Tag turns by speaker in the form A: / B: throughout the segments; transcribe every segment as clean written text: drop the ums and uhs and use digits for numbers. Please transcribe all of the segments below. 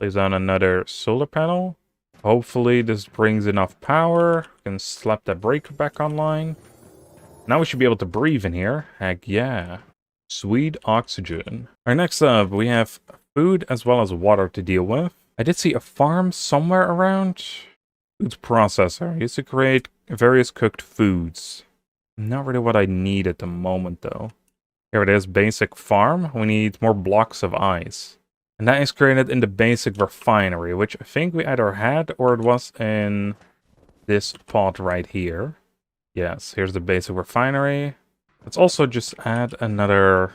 A: Place down another solar panel. Hopefully this brings enough power. We can slap that breaker back online. Now we should be able to breathe in here. Heck yeah. Sweet oxygen. Alright, next up, we have food as well as water to deal with. I did see a farm somewhere around. Foods processor. Used to create various cooked foods. Not really what I need at the moment, though. Here it is, basic farm. We need more blocks of ice. And that is created in the basic refinery, which I think we either had or it was in this pod right here. Yes, here's the basic refinery. Let's also just add another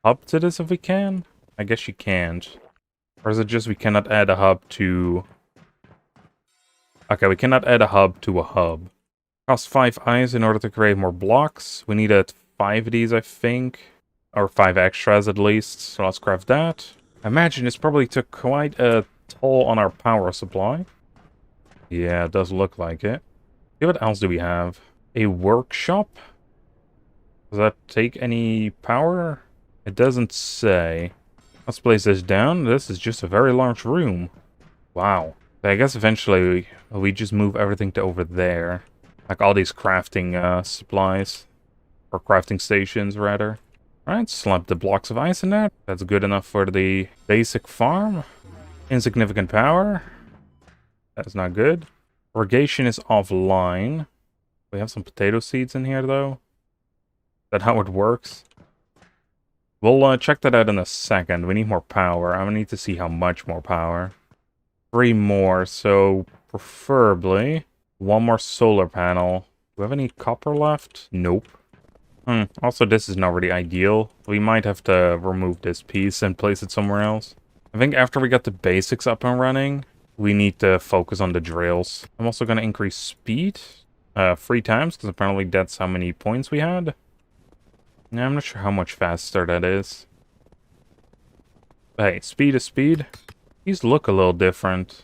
A: hub to this if we can. I guess you can't. Or is it just we cannot add a hub to... Okay, we cannot add a hub to a hub. Cost 5 ice in order to create more blocks. We needed 5 of these, I think. Or 5 extras at least. So let's craft that. I imagine this probably took quite a toll on our power supply. Yeah, it does look like it. Okay, what else do we have? A workshop? Does that take any power? It doesn't say. Let's place this down. This is just a very large room. Wow. I guess eventually we just move everything to over there. Like all these crafting supplies. Or crafting stations, rather. Alright, slap the blocks of ice in that. That's good enough for the basic farm. Insignificant power. That's not good. Irrigation is offline. We have some potato seeds in here, though. Is that how it works? We'll check that out in a second. We need more power. I need to see how much more power. 3 more, so preferably 1 more solar panel. Do we have any copper left? Nope. Also, this is not really ideal. We might have to remove this piece and place it somewhere else. I think after we got the basics up and running, we need to focus on the drills. I'm also going to increase speed 3 times, because apparently that's how many points we had. Yeah, I'm not sure how much faster that is. Hey, speed is speed. These look a little different.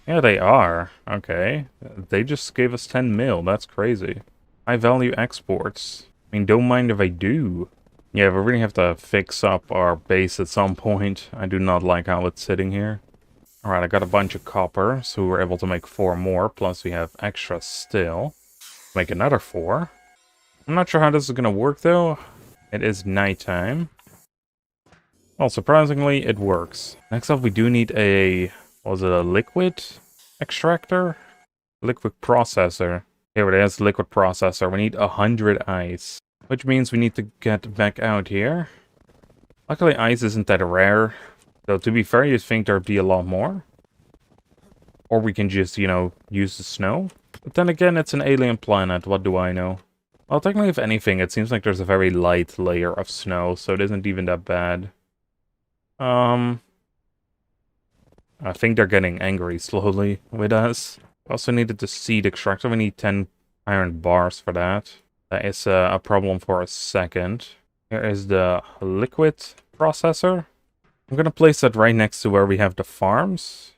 A: Yeah, they are. Okay. They just gave us 10 mil. That's crazy. High value exports. I mean, don't mind if I do. Yeah, we really have to fix up our base at some point. I do not like how it's sitting here. Alright, I got a bunch of copper, so we're able to make 4 more. Plus we have extra still. Make another 4. I'm not sure how this is going to work, though. It is nighttime. Well, surprisingly, it works. Next up, we do need a... Was it a liquid extractor? Liquid processor. Here it is, liquid processor. We need 100 ice. Which means we need to get back out here. Luckily, ice isn't that rare. So to be fair, you'd think there'd be a lot more. Or we can just, you know, use the snow. But then again, it's an alien planet. What do I know? Well, technically, if anything, it seems like there's a very light layer of snow. So it isn't even that bad. I think they're getting angry slowly with us. We also needed the seed extractor. We need 10 iron bars for that. That is a problem for a second. Here is the liquid processor. I'm going to place that right next to where we have the farms.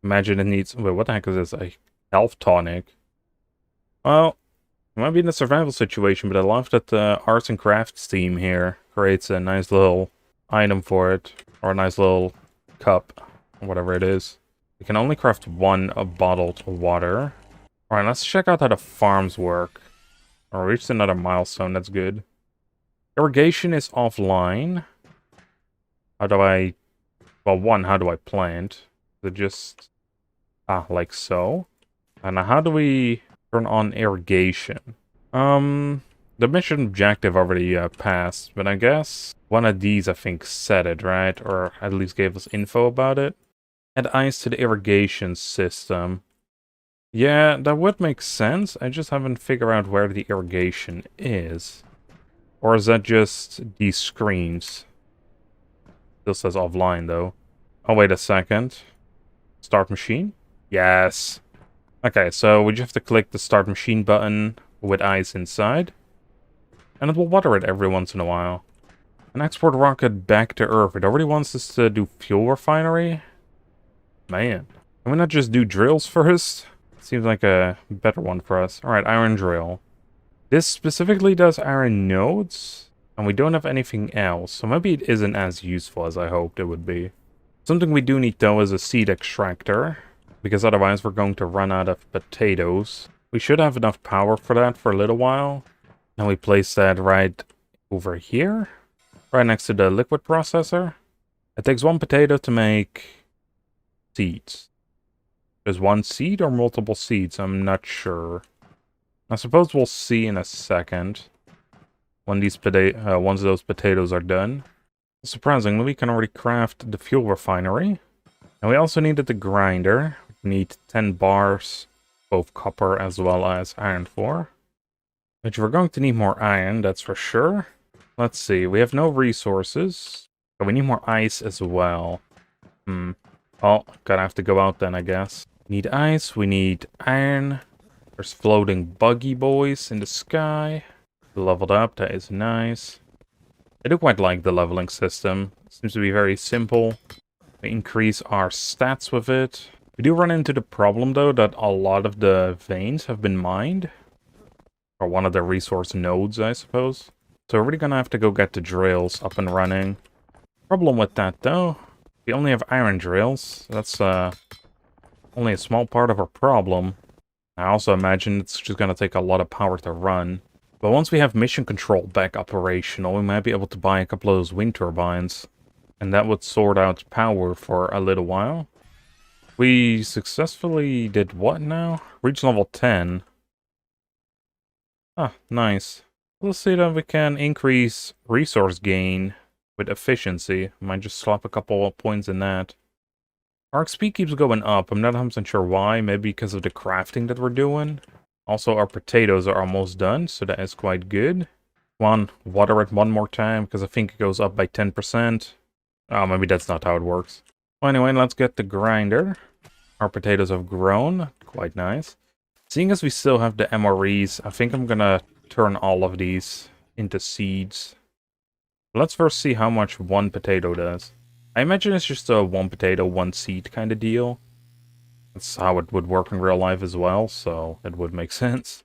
A: Imagine it needs... Wait, what the heck is this? A health tonic. Well, it might be in a survival situation, but I love that the arts and crafts team here creates a nice little item for it. Or a nice little cup. Or whatever it is. We can only craft 1 of bottled water. Alright, let's check out how the farms work. I reached another milestone, that's good. Irrigation is offline. How do I... Well, 1, how do I plant? Is it just... like so. And how do we turn on irrigation? The mission objective already passed, but I guess one of these, I think, said it, right? Or at least gave us info about it. Add ice to the irrigation system. Yeah, that would make sense. I just haven't figured out where the irrigation is. Or is that just these screens? Still says offline, though. Oh, wait a second. Start machine? Yes. Okay, so we just have to click the start machine button with ice inside. And it will water it every once in a while. An export rocket back to Earth. It already wants us to do fuel refinery? Man. Can we not just do drills first? Seems like a better one for us. Alright, iron drill. This specifically does iron nodes. And we don't have anything else. So maybe it isn't as useful as I hoped it would be. Something we do need though is a seed extractor, because otherwise we're going to run out of potatoes. We should have enough power for that for a little while. And we place that right over here, right next to the liquid processor. It takes 1 potato to make seeds. There's 1 seed or multiple seeds? I'm not sure. I suppose we'll see in a second when once those potatoes are done. Surprisingly, we can already craft the fuel refinery. And we also needed the grinder. We need 10 bars, both copper as well as iron for. Which we're going to need more iron, that's for sure. Let's see, we have no resources. But we need more ice as well. Oh, gonna have to go out then, I guess. We need ice, we need iron. There's floating buggy boys in the sky. Leveled up, that is nice. I do quite like the leveling system. It seems to be very simple. We increase our stats with it. We do run into the problem, though, that a lot of the veins have been mined. Or one of the resource nodes, I suppose. So we're really gonna have to go get the drills up and running. Problem with that, though, we only have iron drills. That's only a small part of our problem. I also imagine it's just gonna take a lot of power to run. But once we have mission control back operational, we might be able to buy a couple of those wind turbines. And that would sort out power for a little while. We successfully did what now? Reach level 10. Ah, nice. Let's see that we can increase resource gain with efficiency. Might just slap a couple of points in that. Our XP keeps going up. I'm not 100% sure why. Maybe because of the crafting that we're doing. Also, our potatoes are almost done, so that is quite good. Water it one more time, because I think it goes up by 10%. Oh, maybe that's not how it works. Well, anyway, let's get the grinder. Our potatoes have grown. Quite nice. Seeing as we still have the MREs, I think I'm gonna turn all of these into seeds. Let's first see how much 1 potato does. I imagine it's just a 1 potato, 1 seed kind of deal. That's how it would work in real life as well, so it would make sense.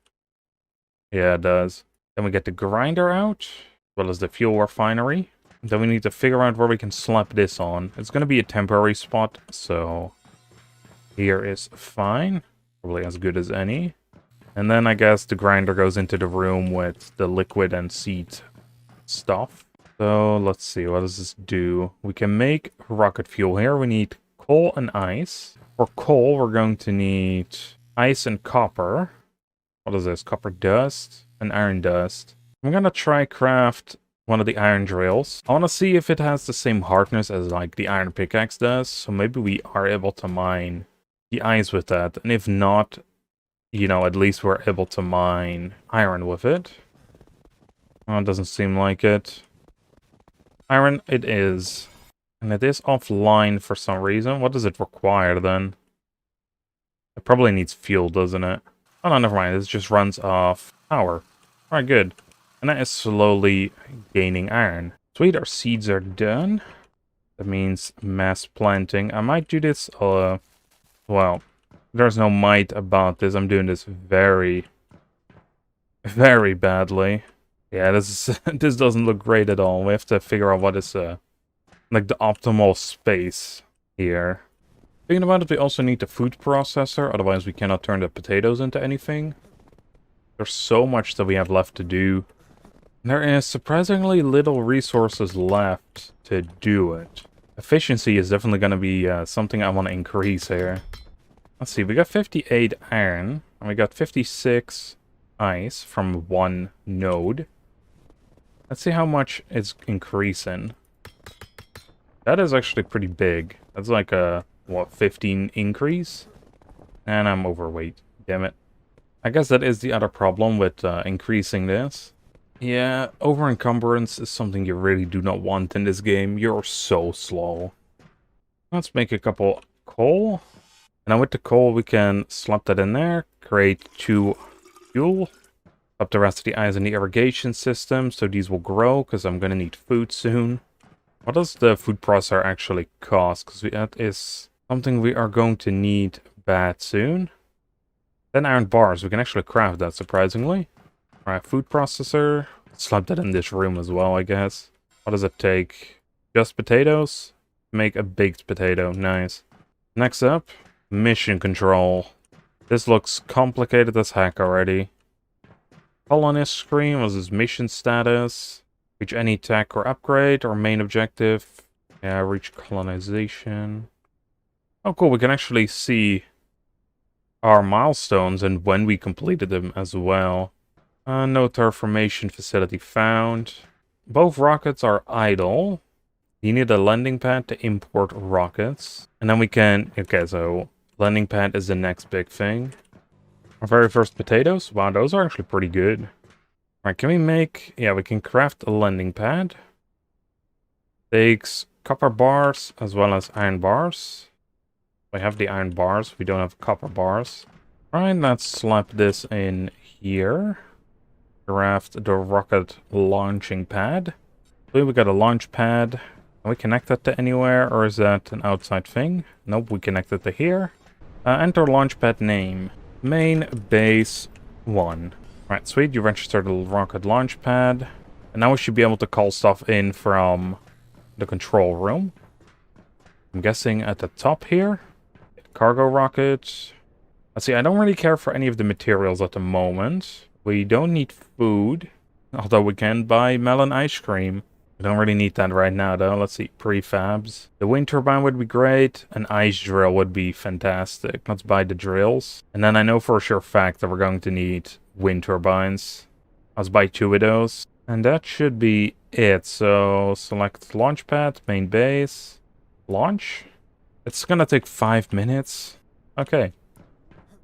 A: Yeah, it does. Then we get the grinder out, as well as the fuel refinery. Then we need to figure out where we can slap this on. It's going to be a temporary spot, so here is fine. Probably as good as any. And then I guess the grinder goes into the room with the liquid and seed stuff. So let's see, what does this do? We can make rocket fuel here. We need coal and ice. For coal, we're going to need ice and copper. What is this? Copper dust and iron dust. I'm going to try craft one of the iron drills. I want to see if it has the same hardness as like the iron pickaxe does. So maybe we are able to mine the ice with that. And if not, you know, at least we're able to mine iron with it. Oh, it doesn't seem like it. Iron it is. And it is offline for some reason. What does it require then? It probably needs fuel, doesn't it? Oh no, never mind. It just runs off power. Alright, good. And that is slowly gaining iron. Sweet, our seeds are done. That means mass planting. I might do this, well, there's no might about this. I'm doing this very, very badly. Yeah, this doesn't look great at all. We have to figure out what is, like the optimal space here. Thinking about it, we also need the food processor, otherwise we cannot turn the potatoes into anything. There's so much that we have left to do. There is surprisingly little resources left to do it. Efficiency is definitely going to be something I want to increase here. Let's see, we got 58 iron, and we got 56 ice from 1 node. Let's see how much it's increasing. That is actually pretty big. That's like a, what, 15 increase? And I'm overweight. Damn it. I guess that is the other problem with increasing this. Yeah, over-encumbrance is something you really do not want in this game. You're so slow. Let's make a couple coal. And then with the coal, we can slap that in there. Create 2 fuel. Up the rest of the ice in the irrigation system, so these will grow, because I'm going to need food soon. What does the food processor actually cost? Because that is something we are going to need bad soon. 10 iron bars. We can actually craft that, surprisingly. Alright, food processor. Slap that in this room as well, I guess. What does it take? Just potatoes? make a baked potato. Nice. Next up, mission control. This looks complicated as heck already. Colonist screen was his mission status. Reach any tech or upgrade, or main objective. Yeah, reach colonization. Oh cool, we can actually see our milestones and when we completed them as well. No terraformation facility found. Both rockets are idle. You need a landing pad to import rockets. And then we can... Okay, so landing pad is the next big thing. Our very first potatoes. Wow, those are actually pretty good. Alright, can we make... Yeah, we can craft a landing pad. Takes copper bars as well as iron bars. We have the iron bars. We don't have copper bars. Alright, let's slap this in here. Craft the rocket launching pad. So we got a launch pad. Can we connect that to anywhere, or is that an outside thing? Nope, we connect it to here. Enter launchpad name. Main base 1. Alright, sweet, you registered the rocket launchpad. And now we should be able to call stuff in from the control room. I'm guessing at the top here. Cargo rocket. Let's see, I don't really care for any of the materials at the moment. We don't need food. Although we can buy melon ice cream. We don't really need that right now, though. Let's see, prefabs. The wind turbine would be great. An ice drill would be fantastic. Let's buy the drills. And then I know for a sure fact that we're going to need wind turbines. Let's buy 2 of those. And that should be it. So, select launch pad, main base. Launch. It's gonna take 5 minutes. Okay.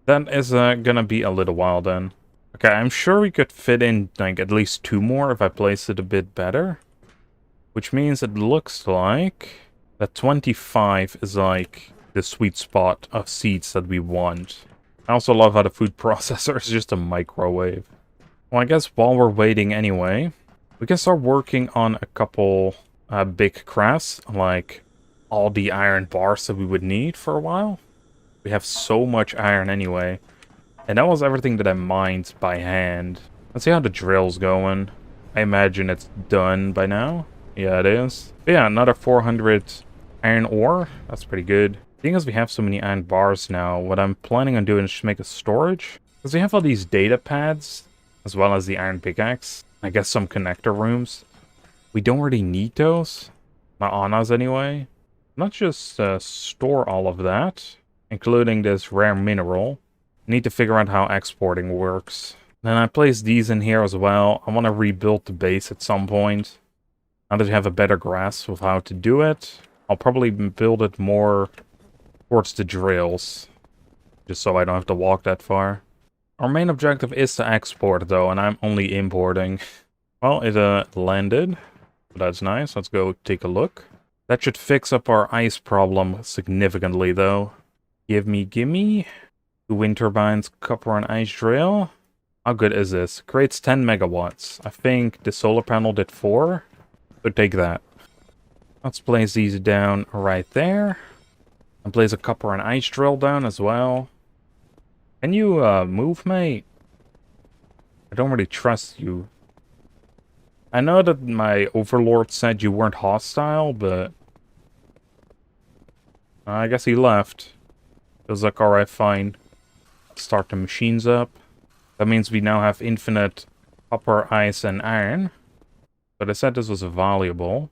A: That is gonna be a little while then. Okay, I'm sure we could fit in, like, at least 2 more if I place it a bit better. Which means it looks like that 25 is like the sweet spot of seeds that we want. I also love how the food processor is just a microwave. Well, I guess while we're waiting anyway, we can start working on a couple big crafts, like all the iron bars that we would need for a while. We have so much iron anyway. And that was everything that I mined by hand. Let's see how the drill's going. I imagine it's done by now. Yeah, it is. But yeah, another 400 iron ore. That's pretty good. Seeing as we have so many iron bars now, what I'm planning on doing is just make a storage. Because we have all these data pads, as well as the iron pickaxe. I guess some connector rooms. We don't really need those. Not on us anyway. Let's just store all of that, including this rare mineral. Need to figure out how exporting works. Then I place these in here as well. I want to rebuild the base at some point. Now that I have a better grasp of how to do it, I'll probably build it more towards the drills. Just so I don't have to walk that far. Our main objective is to export though, and I'm only importing. Well, it landed. So that's nice. Let's go take a look. That should fix up our ice problem significantly though. Gimme. 2 wind turbines, copper and ice drill. How good is this? Creates 10 megawatts. I think the solar panel did 4. So take that. Let's place these down right there. And place a copper and ice drill down as well. Can you move, mate? I don't really trust you. I know that my overlord said you weren't hostile, but... I guess he left. It was like, alright, fine. Start the machines up. That means we now have infinite copper, ice, and iron. But I said this was valuable.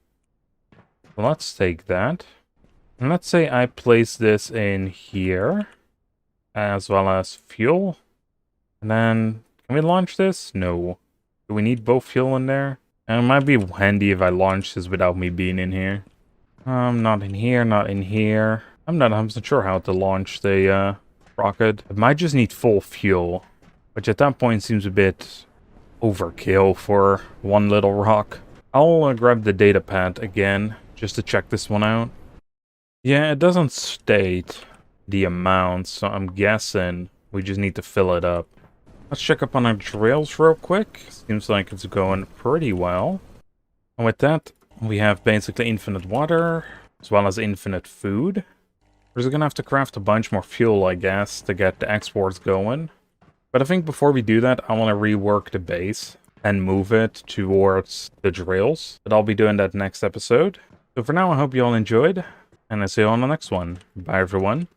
A: Well, let's take that. And let's say I place this in here. As well as fuel. And then, can we launch this? No. Do we need both fuel in there? And it might be handy if I launch this without me being in here. Not in here, not in here. I'm not sure how to launch the rocket. It might just need full fuel. Which at that point seems a bit overkill for one little rock. I'll grab the data pad again, just to check this one out. Yeah, it doesn't state the amount, so I'm guessing we just need to fill it up. Let's check up on our drills real quick. Seems like it's going pretty well. And with that, we have basically infinite water, as well as infinite food. We're just gonna have to craft a bunch more fuel, I guess, to get the exports going. But I think before we do that, I want to rework the base and move it towards the drills. But I'll be doing that next episode. So for now, I hope you all enjoyed. And I'll see you on the next one. Bye, everyone.